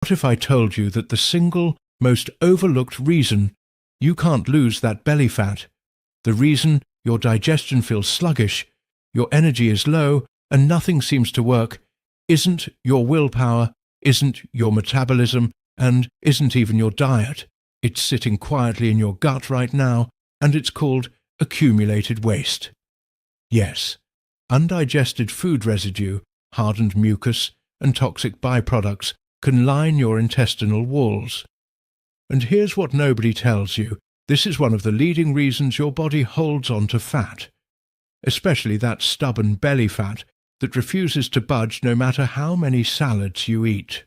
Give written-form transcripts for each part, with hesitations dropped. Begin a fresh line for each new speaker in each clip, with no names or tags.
What if I told you that the single most overlooked reason you can't lose that belly fat, the reason your digestion feels sluggish, your energy is low, and nothing seems to work, isn't your willpower, isn't your metabolism, and isn't even your diet? It's sitting quietly in your gut right now, and it's called accumulated waste. Yes, undigested food residue, hardened mucus, and toxic byproducts can line your intestinal walls. And here's what nobody tells you. This is one of the leading reasons your body holds on to fat, especially that stubborn belly fat that refuses to budge no matter how many salads you eat.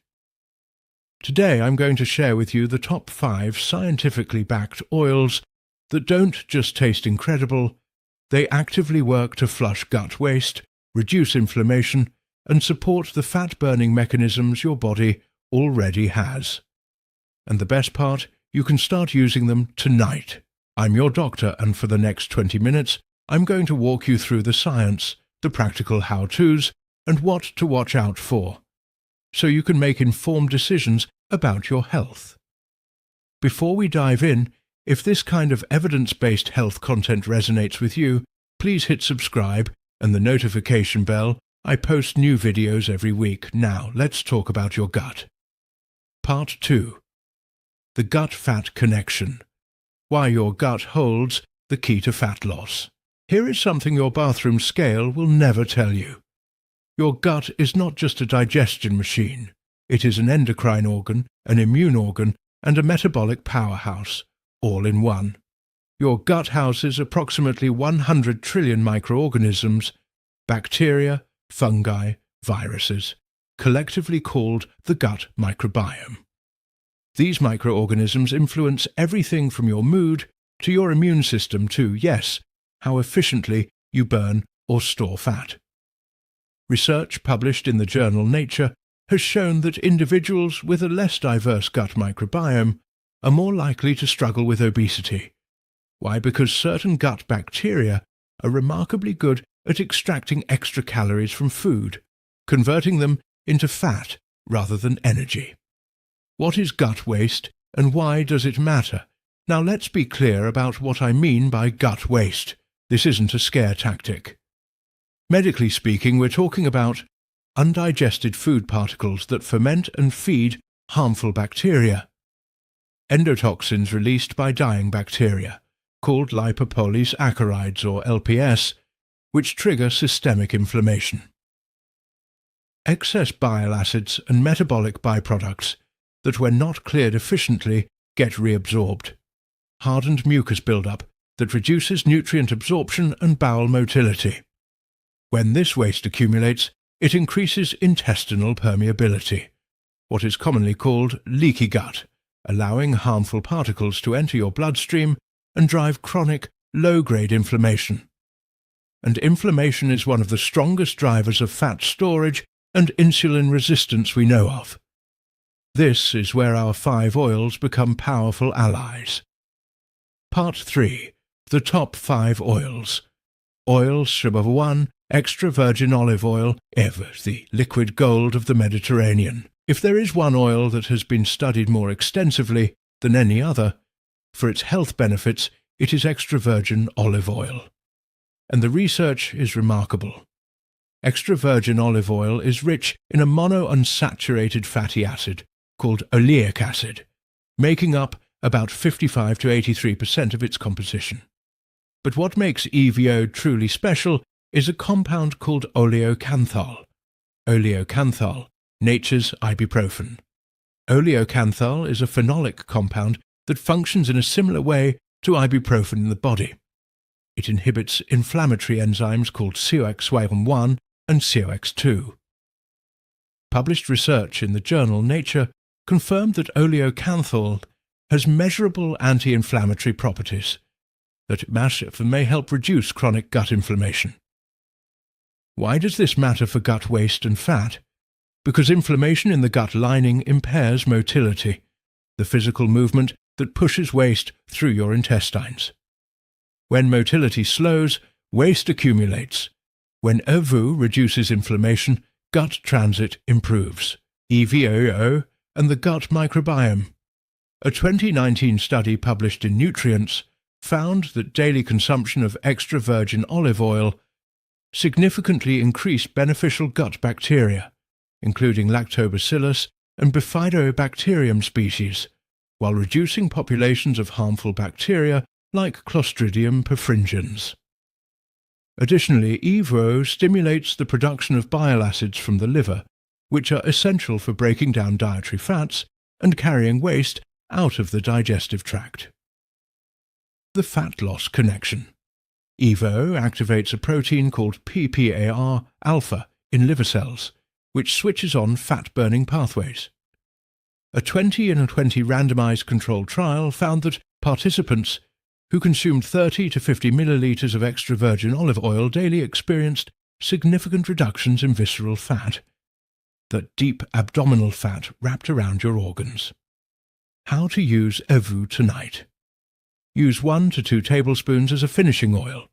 Today I'm going to share with you the top 5 scientifically backed oils that don't just taste incredible, they actively work to flush gut waste, reduce inflammation, and support the fat-burning mechanisms your body already has. And the best part, you can start using them tonight. I'm your doctor, and for the next 20 minutes, I'm going to walk you through the science, the practical how-tos, and what to watch out for, so you can make informed decisions about your health. Before we dive in, if this kind of evidence-based health content resonates with you, please hit subscribe and the notification bell. I post new videos every week. Now, let's talk about your gut. Part 2. The gut-fat connection. Why your gut holds the key to fat loss. Here is something your bathroom scale will never tell you. Your gut is not just a digestion machine. It is an endocrine organ, an immune organ, and a metabolic powerhouse, all in one. Your gut houses approximately 100 trillion microorganisms, bacteria, fungi, viruses, collectively called the gut microbiome. These microorganisms influence everything from your mood to your immune system to, yes, how efficiently you burn or store fat. Research published in the journal Nature has shown that individuals with a less diverse gut microbiome are more likely to struggle with obesity. Why? Because certain gut bacteria are remarkably good at extracting extra calories from food, converting them into fat rather than energy. What is gut waste, and why does it matter? Now let's be clear about what I mean by gut waste. This isn't a scare tactic. Medically speaking, we're talking about undigested food particles that ferment and feed harmful bacteria. Endotoxins released by dying bacteria, called lipopolysaccharides or LPS, which trigger systemic inflammation. Excess bile acids and metabolic byproducts that, when not cleared efficiently, get reabsorbed. Hardened mucus buildup that reduces nutrient absorption and bowel motility. When this waste accumulates, it increases intestinal permeability, what is commonly called leaky gut, allowing harmful particles to enter your bloodstream and drive chronic, low-grade inflammation. And inflammation is one of the strongest drivers of fat storage and insulin resistance we know of. This is where our 5 oils become powerful allies. Part 3. The top 5 oils. Oils number 1, extra virgin olive oil, ever the liquid gold of the Mediterranean. If there is one oil that has been studied more extensively than any other, for its health benefits, it is extra virgin olive oil. And the research is remarkable. Extra virgin olive oil is rich in a monounsaturated fatty acid called oleic acid, making up about 55 to 83% of its composition. But what makes EVO truly special is a compound called oleocanthal. Oleocanthal, nature's ibuprofen. Oleocanthal is a phenolic compound that functions in a similar way to ibuprofen in the body. It inhibits inflammatory enzymes called COX-1 and COX-2. Published research in the journal Nature confirmed that oleocanthal has measurable anti-inflammatory properties, that it may help reduce chronic gut inflammation. Why does this matter for gut waste and fat? Because inflammation in the gut lining impairs motility, the physical movement that pushes waste through your intestines. When motility slows, waste accumulates. When EVO reduces inflammation, gut transit improves. EVO and the gut microbiome. A 2019 study published in Nutrients found that daily consumption of extra virgin olive oil significantly increased beneficial gut bacteria, including lactobacillus and bifidobacterium species, while reducing populations of harmful bacteria like Clostridium perfringens. Additionally, EVO stimulates the production of bile acids from the liver, which are essential for breaking down dietary fats and carrying waste out of the digestive tract. The fat loss connection. EVO activates a protein called PPAR-alpha in liver cells, which switches on fat-burning pathways. A 20-in-20 randomized controlled trial found that participants who consumed 30 to 50 milliliters of extra virgin olive oil daily experienced significant reductions in visceral fat, that deep abdominal fat wrapped around your organs. How to use EVO tonight. Use 1 to 2 tablespoons as a finishing oil.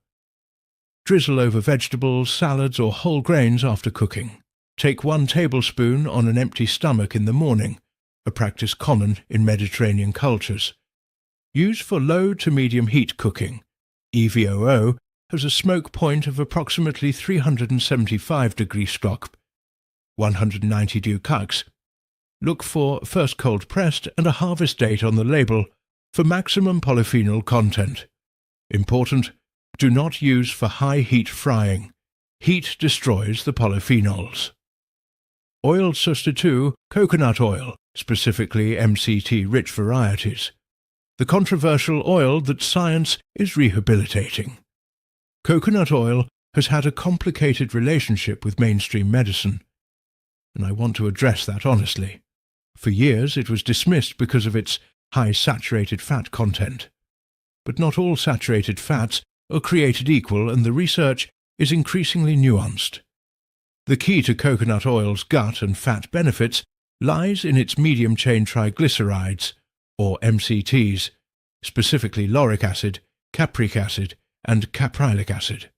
Drizzle over vegetables, salads, or whole grains after cooking. Take 1 tablespoon on an empty stomach in the morning, a practice common in Mediterranean cultures. Use for low to medium heat cooking. EVOO has a smoke point of approximately 375 degrees Stock, 190 degrees. Look for first cold pressed and a harvest date on the label for maximum polyphenol content. Important, do not use for high heat frying. Heat destroys the polyphenols. Oil substitute coconut oil, specifically MCT-rich varieties. The controversial oil that science is rehabilitating. Coconut oil has had a complicated relationship with mainstream medicine, and I want to address that honestly. For years it was dismissed because of its high saturated fat content. But not all saturated fats are created equal, and the research is increasingly nuanced. The key to coconut oil's gut and fat benefits lies in its medium-chain triglycerides, or MCTs, specifically lauric acid, capric acid, and caprylic acid.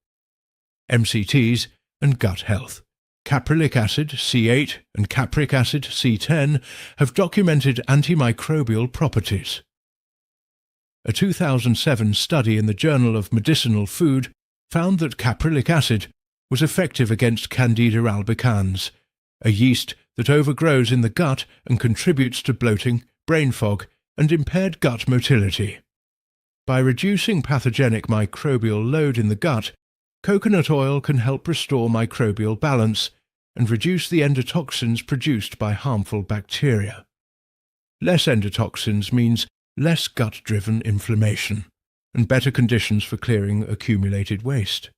MCTs and gut health. Caprylic acid, C8, and capric acid, C10, have documented antimicrobial properties. A 2007 study in the Journal of Medicinal Food found that caprylic acid was effective against Candida albicans, a yeast that overgrows in the gut and contributes to bloating, brain fog, and impaired gut motility. By reducing pathogenic microbial load in the gut, coconut oil can help restore microbial balance and reduce the endotoxins produced by harmful bacteria. Less endotoxins means less gut-driven inflammation and better conditions for clearing accumulated waste.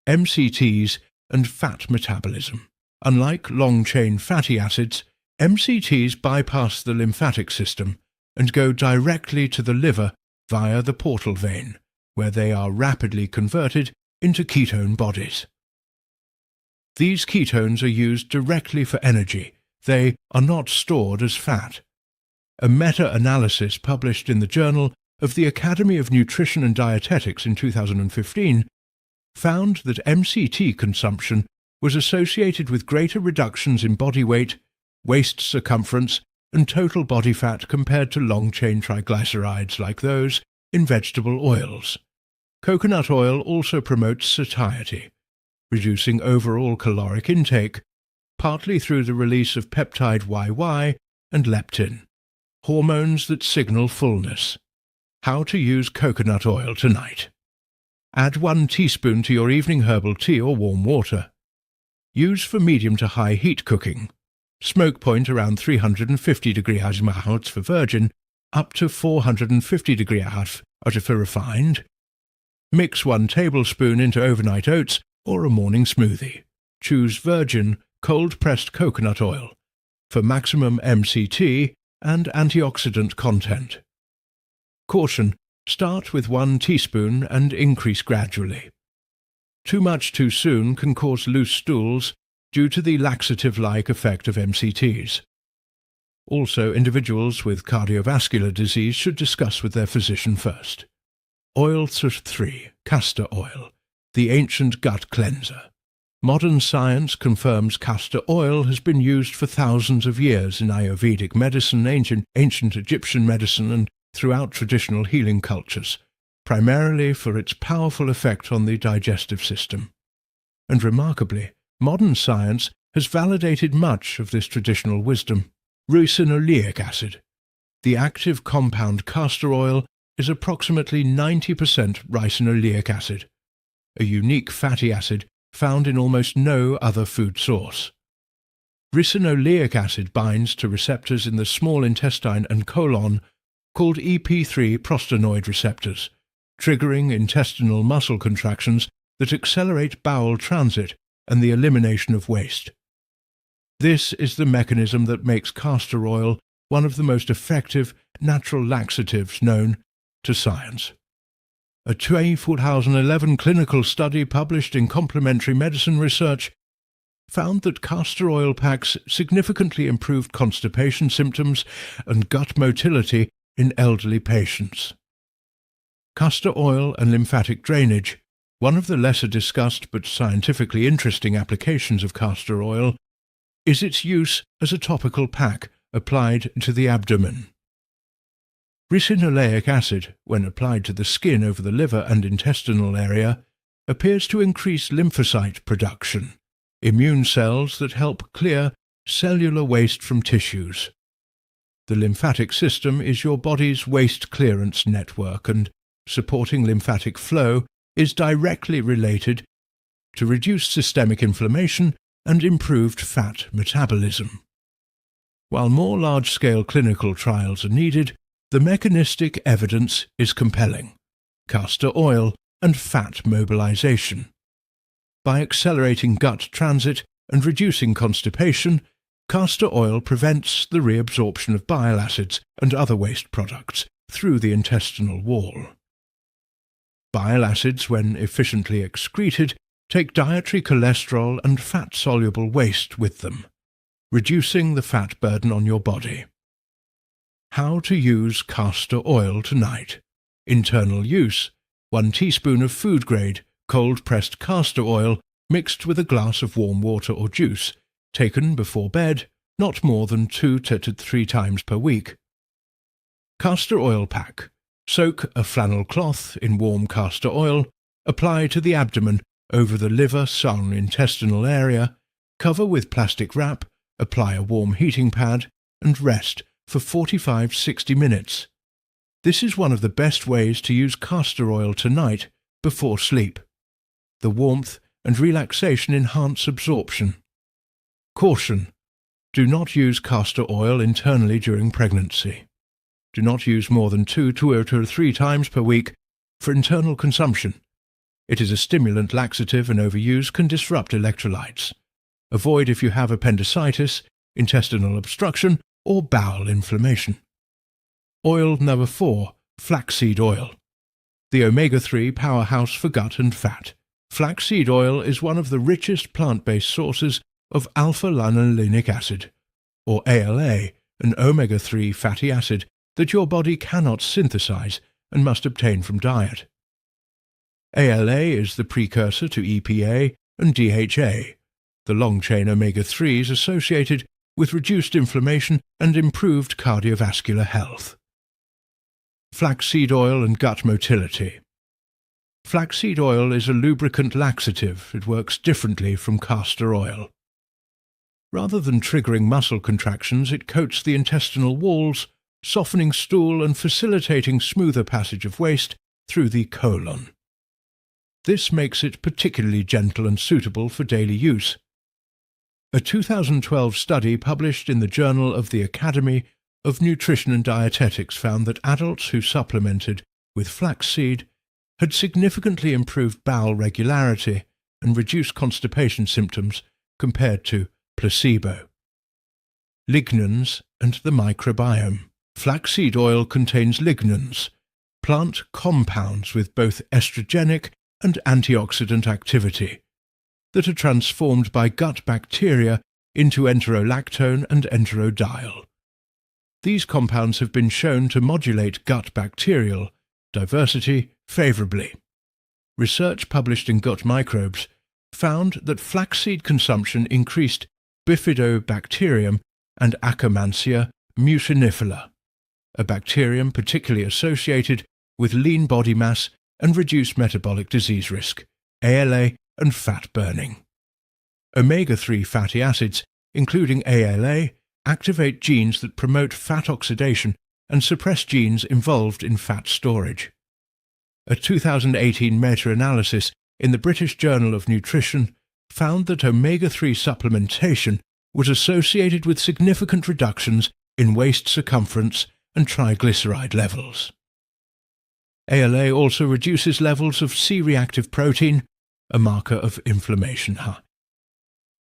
MCTs and fat metabolism. Unlike long-chain fatty acids, MCTs bypass the lymphatic system and go directly to the liver via the portal vein, where they are rapidly converted into ketone bodies. These ketones are used directly for energy. They are not stored as fat. A meta-analysis published in the Journal of the Academy of Nutrition and Dietetics in 2015 found that MCT consumption was associated with greater reductions in body weight, waist circumference, and total body fat compared to long-chain triglycerides like those in vegetable oils. Coconut oil also promotes satiety, reducing overall caloric intake, partly through the release of peptide YY and leptin, hormones that signal fullness. How to use coconut oil tonight. Add 1 teaspoon to your evening herbal tea or warm water. Use for medium to high heat cooking. Smoke point around 350 degrees Fahrenheit for virgin, up to 450 degrees Fahrenheit for refined. Mix 1 tablespoon into overnight oats or a morning smoothie. Choose virgin, cold-pressed coconut oil for maximum MCT and antioxidant content. Caution: start with 1 teaspoon and increase gradually. Too much too soon can cause loose stools due to the laxative-like effect of MCTs. Also, individuals with cardiovascular disease should discuss with their physician first. Oil 3. Castor oil, the ancient gut cleanser. Modern science confirms castor oil has been used for thousands of years in Ayurvedic medicine, ancient Egyptian medicine, and throughout traditional healing cultures, primarily for its powerful effect on the digestive system. And remarkably, modern science has validated much of this traditional wisdom. Ricinoleic acid. The active compound castor oil is approximately 90% ricinoleic acid, a unique fatty acid found in almost no other food source. Ricinoleic acid binds to receptors in the small intestine and colon called EP3 prostanoid receptors, triggering intestinal muscle contractions that accelerate bowel transit and the elimination of waste. This is the mechanism that makes castor oil one of the most effective natural laxatives known to science. A 2011 clinical study published in Complementary Medicine Research found that castor oil packs significantly improved constipation symptoms and gut motility in elderly patients. Castor oil and lymphatic drainage. One of the lesser discussed but scientifically interesting applications of castor oil is its use as a topical pack applied to the abdomen. Ricinoleic acid, when applied to the skin over the liver and intestinal area, appears to increase lymphocyte production, immune cells that help clear cellular waste from tissues. The lymphatic system is your body's waste clearance network, and supporting lymphatic flow is directly related to reduced systemic inflammation and improved fat metabolism. While more large-scale clinical trials are needed, the mechanistic evidence is compelling: castor oil and fat mobilization. By accelerating gut transit and reducing constipation, castor oil prevents the reabsorption of bile acids and other waste products through the intestinal wall. Bile acids, when efficiently excreted, take dietary cholesterol and fat-soluble waste with them, reducing the fat burden on your body. How to use castor oil tonight. Internal use: 1 teaspoon of food-grade, cold-pressed castor oil mixed with a glass of warm water or juice, taken before bed, not more than 2 to 3 times per week. Castor oil pack. Soak a flannel cloth in warm castor oil, apply to the abdomen over the liver, sun, intestinal area, cover with plastic wrap, apply a warm heating pad, and rest for 45–60 minutes. This is one of the best ways to use castor oil tonight before sleep. The warmth and relaxation enhance absorption. Caution: do not use castor oil internally during pregnancy. Do not use more than 2 to 3 times per week for internal consumption. It is a stimulant laxative, and overuse can disrupt electrolytes. Avoid if you have appendicitis, intestinal obstruction, or bowel inflammation. Oil number 4, flaxseed oil. The omega-3 powerhouse for gut and fat. Flaxseed oil is one of the richest plant-based sources of alpha-linolenic acid, or ALA, an omega-3 fatty acid that your body cannot synthesize and must obtain from diet. ALA is the precursor to EPA and DHA, the long-chain omega-3s associated with reduced inflammation and improved cardiovascular health. Flaxseed oil and gut motility. Flaxseed oil is a lubricant laxative. It works differently from castor oil. Rather than triggering muscle contractions, it coats the intestinal walls, softening stool and facilitating smoother passage of waste through the colon. This makes it particularly gentle and suitable for daily use. A 2012 study published in the Journal of the Academy of Nutrition and Dietetics found that adults who supplemented with flaxseed had significantly improved bowel regularity and reduced constipation symptoms compared to placebo. Lignans and the microbiome. Flaxseed oil contains lignans, plant compounds with both estrogenic and antioxidant activity, that are transformed by gut bacteria into enterolactone and enterodiol. These compounds have been shown to modulate gut bacterial diversity favorably. Research published in Gut Microbes found that flaxseed consumption increased Bifidobacterium and Akkermansia mucinifera, a bacterium particularly associated with lean body mass and reduced metabolic disease risk, ALA and fat burning. Omega-3 fatty acids, including ALA, activate genes that promote fat oxidation and suppress genes involved in fat storage. A 2018 meta-analysis in the British Journal of Nutrition found that omega-3 supplementation was associated with significant reductions in waist circumference and triglyceride levels. ALA also reduces levels of C-reactive protein, a marker of inflammation,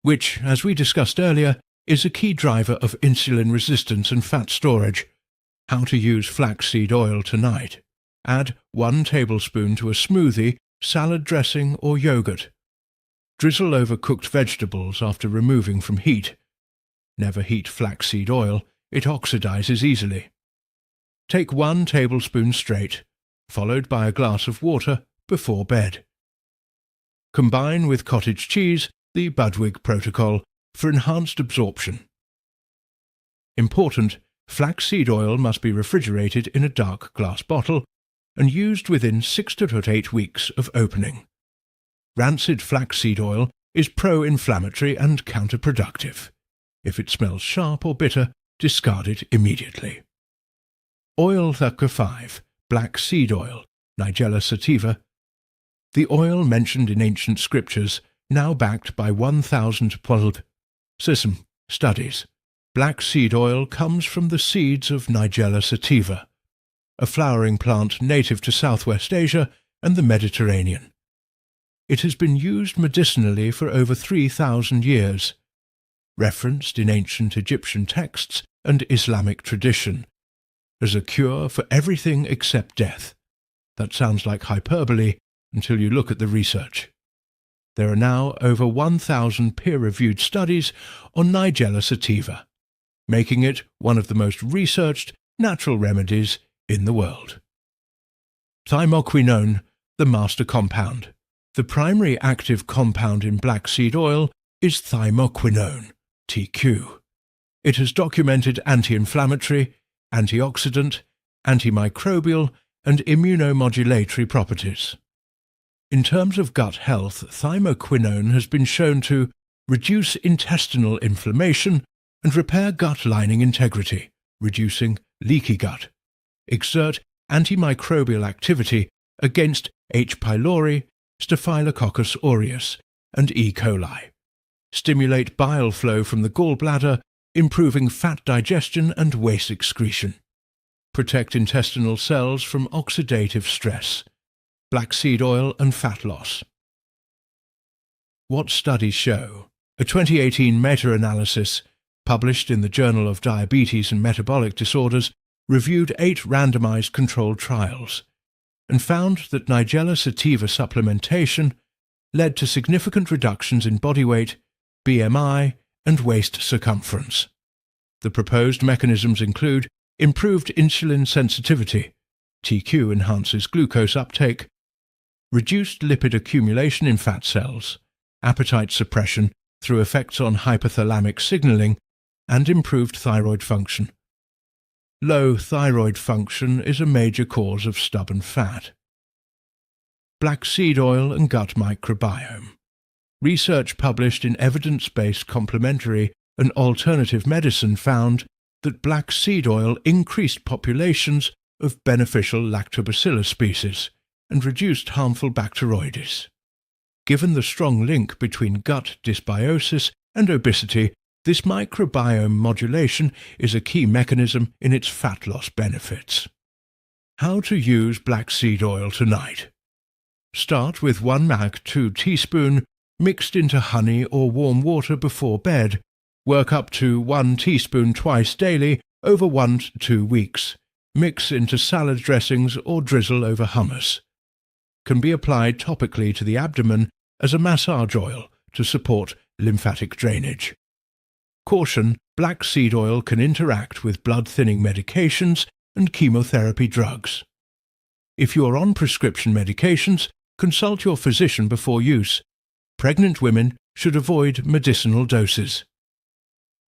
which, as we discussed earlier, is a key driver of insulin resistance and fat storage. How to use flaxseed oil tonight. Add 1 tablespoon to a smoothie, salad dressing or yogurt. Drizzle over cooked vegetables after removing from heat. Never heat flaxseed oil, it oxidizes easily. Take 1 tablespoon straight, followed by a glass of water before bed. Combine with cottage cheese, the Budwig protocol, for enhanced absorption. Important, flaxseed oil must be refrigerated in a dark glass bottle and used within 6 to 8 weeks of opening. Rancid flaxseed oil is pro-inflammatory and counterproductive. If it smells sharp or bitter, discard it immediately. Oil Thakur 5, black seed oil, Nigella sativa. The oil mentioned in ancient scriptures, now backed by 1,012 studies. Black seed oil comes from the seeds of Nigella sativa, a flowering plant native to Southwest Asia and the Mediterranean. It has been used medicinally for over 3,000 years, referenced in ancient Egyptian texts and Islamic tradition, as a cure for everything except death. That sounds like hyperbole until you look at the research. There are now over 1,000 peer-reviewed studies on Nigella sativa, making it one of the most researched natural remedies in the world. Thymoquinone, the master compound. The primary active compound in black seed oil is thymoquinone, TQ. It has documented anti-inflammatory, antioxidant, antimicrobial, and immunomodulatory properties. In terms of gut health, thymoquinone has been shown to reduce intestinal inflammation and repair gut lining integrity, reducing leaky gut, exert antimicrobial activity against H. pylori, Staphylococcus aureus, and E. coli, stimulate bile flow from the gallbladder, improving fat digestion and waste excretion, protect intestinal cells from oxidative stress, black seed oil and fat loss. What studies show? A 2018 meta-analysis published in the Journal of Diabetes and Metabolic Disorders reviewed 8 randomized controlled trials and found that Nigella sativa supplementation led to significant reductions in body weight, BMI, and waist circumference. The proposed mechanisms include improved insulin sensitivity, TQ enhances glucose uptake, reduced lipid accumulation in fat cells, appetite suppression through effects on hypothalamic signaling, and improved thyroid function. Low thyroid function is a major cause of stubborn fat. Black seed oil and gut microbiome. Research published in evidence-based complementary and alternative medicine found that black seed oil increased populations of beneficial lactobacillus species and reduced harmful Bacteroides. Given the strong link between gut dysbiosis and obesity, this microbiome modulation is a key mechanism in its fat loss benefits. How to use black seed oil tonight. Start with 1 mag 2 teaspoon mixed into honey or warm water before bed. Work up to 1 teaspoon twice daily over 1 to 2 weeks. Mix into salad dressings or drizzle over hummus. Can be applied topically to the abdomen as a massage oil to support lymphatic drainage. Caution: black seed oil can interact with blood-thinning medications and chemotherapy drugs. If you are on prescription medications, consult your physician before use. Pregnant women should avoid medicinal doses.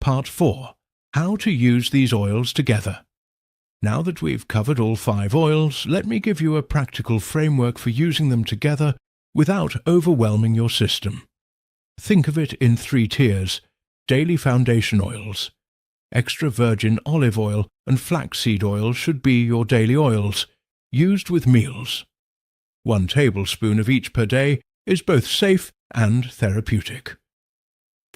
Part 4. How to use these oils together. Now that we've covered all 5 oils, let me give you a practical framework for using them together without overwhelming your system. Think of it in 3 tiers: daily foundation oils. Extra virgin olive oil and flaxseed oil should be your daily oils, used with meals. 1 tablespoon of each per day is both safe and therapeutic.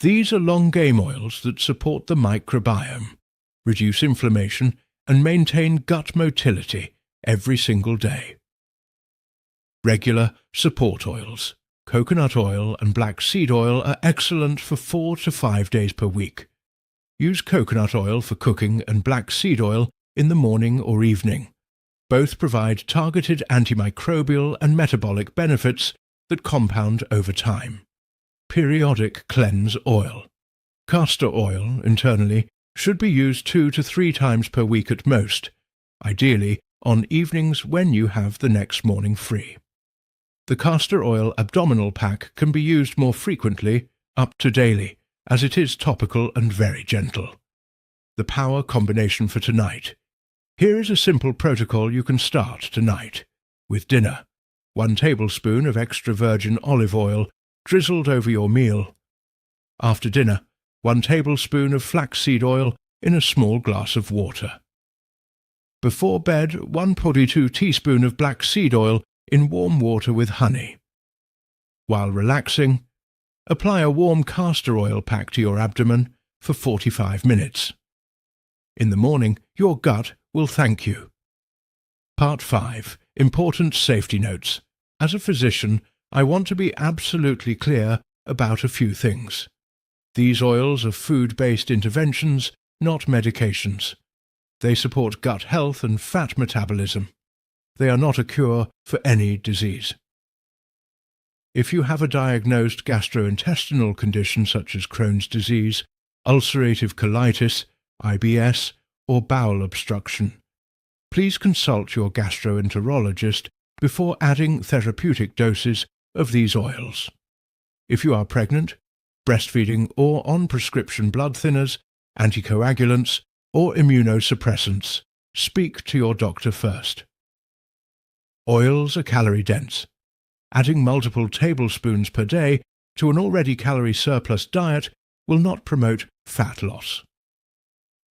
These are long-game oils that support the microbiome, reduce inflammation, and maintain gut motility every single day. Regular support oils. Coconut oil and black seed oil are excellent for 4 to 5 days per week. Use coconut oil for cooking and black seed oil in the morning or evening. Both provide targeted antimicrobial and metabolic benefits that compound over time. Periodic cleanse oil. Castor oil, internally, should be used 2 to 3 times per week at most, ideally on evenings when you have the next morning free. The castor oil abdominal pack can be used more frequently, up to daily, as it is topical and very gentle. The power combination for tonight. Here is a simple protocol you can start tonight. With dinner, 1 tablespoon of extra virgin olive oil drizzled over your meal. After dinner, 1 tablespoon of flaxseed oil in a small glass of water. Before bed, 1.42 teaspoon of black seed oil in warm water with honey. While relaxing, apply a warm castor oil pack to your abdomen for 45 minutes. In the morning, your gut will thank you. Part 5. Important safety notes. As a physician, I want to be absolutely clear about a few things. These oils are food-based interventions, not medications. They support gut health and fat metabolism. They are not a cure for any disease. If you have a diagnosed gastrointestinal condition such as Crohn's disease, ulcerative colitis, IBS, or bowel obstruction, please consult your gastroenterologist before adding therapeutic doses of these oils. If you are pregnant, breastfeeding, or on prescription blood thinners, anticoagulants, or immunosuppressants, speak to your doctor first. Oils are calorie-dense. Adding multiple tablespoons per day to an already calorie-surplus diet will not promote fat loss.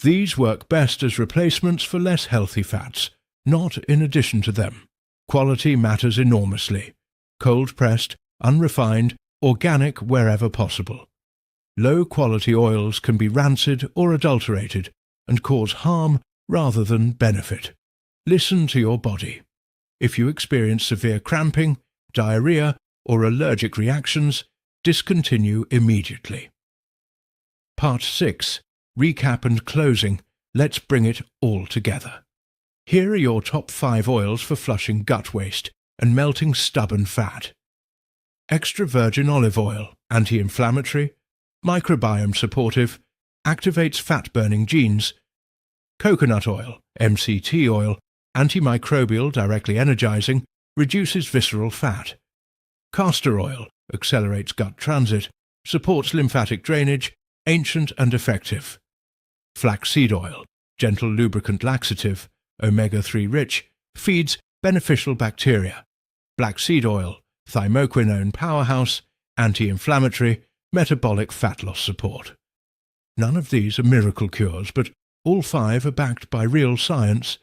These work best as replacements for less healthy fats, not in addition to them. Quality matters enormously. Cold-pressed, unrefined, organic wherever possible. Low-quality oils can be rancid or adulterated and cause harm rather than benefit. Listen to your body. If you experience severe cramping, diarrhea, or allergic reactions, discontinue immediately. Part 6. Recap and closing. Let's bring it all together. Here are your top 5 oils for flushing gut waste and melting stubborn fat. Extra virgin olive oil, anti-inflammatory, microbiome supportive, activates fat-burning genes. Coconut oil, MCT oil, antimicrobial, directly energizing, reduces visceral fat. Castor oil accelerates gut transit, supports lymphatic drainage, ancient and effective. Flaxseed oil, gentle lubricant laxative, omega-3 rich, feeds beneficial bacteria. Black seed oil, thymoquinone powerhouse, anti-inflammatory, metabolic fat loss support. None of these are miracle cures, but all 5 are backed by real science,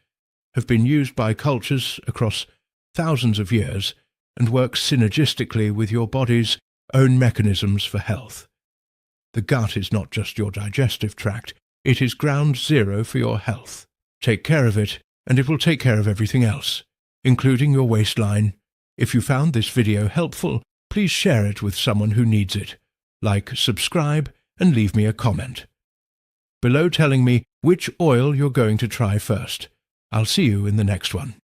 have been used by cultures across thousands of years, and work synergistically with your body's own mechanisms for health. The gut is not just your digestive tract, it is ground zero for your health. Take care of it, and it will take care of everything else, including your waistline. If you found this video helpful, please share it with someone who needs it. Like, subscribe, and leave me a comment below telling me which oil you're going to try first. I'll see you in the next one.